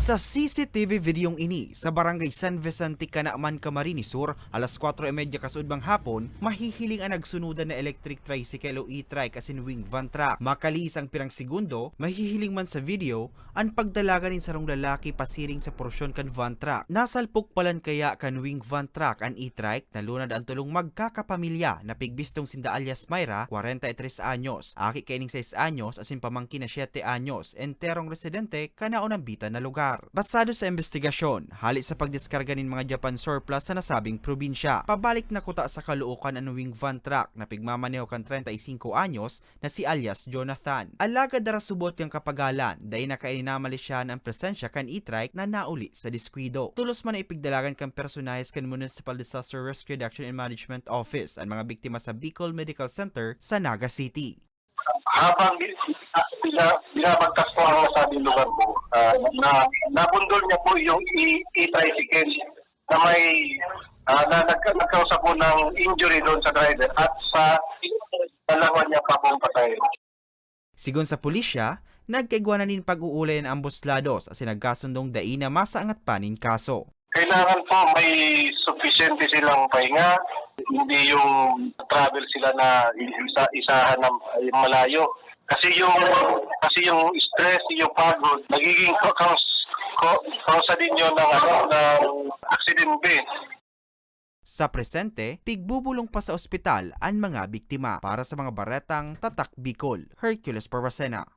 Sa CCTV videong ini, sa barangay San Vicente, Canaaman, Camarines Sur, alas 4:30 kasudbang hapon, mahihiling ang nagsunudan na electric tricycle o e-trike asin wing van truck. Makalis ang pirang segundo, mahihiling man sa video, ang pagdalagan ni sarong lalaki pasiring sa porsyon kan van truck. Nasalpok palan kaya kan wing van truck ang e-trike na lunad ang tulong magkakapamilya na pigbistong sinda alias Mayra, 43 anyos, aki kaining 6 anyos asin pamangkin na 7 anyos, enterong residente kanaon ang bitan na lugar. Basado sa investigasyon, hali sa pagdiskarga ng mga Japan surplus sa nasabing probinsya, pabalik na kuta sa kaluokan ang wing van truck na pigmamaneho kan 35 anyos na si alias Jonathan. Alaga dara subot yung kapagalan, dahil nakainamali siya ang presensya kan e-trike na nauli sa diskwido. Tulos man na ipigdalagan kan personahes kan Municipal Disaster Risk Reduction and Management Office ang mga biktima sa Bicol Medical Center sa Naga City. Habang binabagtas po ang nasabing lugar po, nabundol niya po yung e-tricycle na may nagkausap po ng injury doon sa driver at sa dalawa niya pa pong patay. Sigon sa pulisya, nagkaigwanan din pag-uulay ng ambos lados at sinagkasundong dai na masaangat panin kaso. Kailangan po may sufficient silang pahinga, hindi yung travel sila na isahan ng malayo. Kasi yung stress, yung pagod, nagiging kausa din yun ng aksidente. Sa presente, pigbubulong pa sa ospital ang mga biktima para sa mga baretang Tatak Bicol. Hercules Parvacena.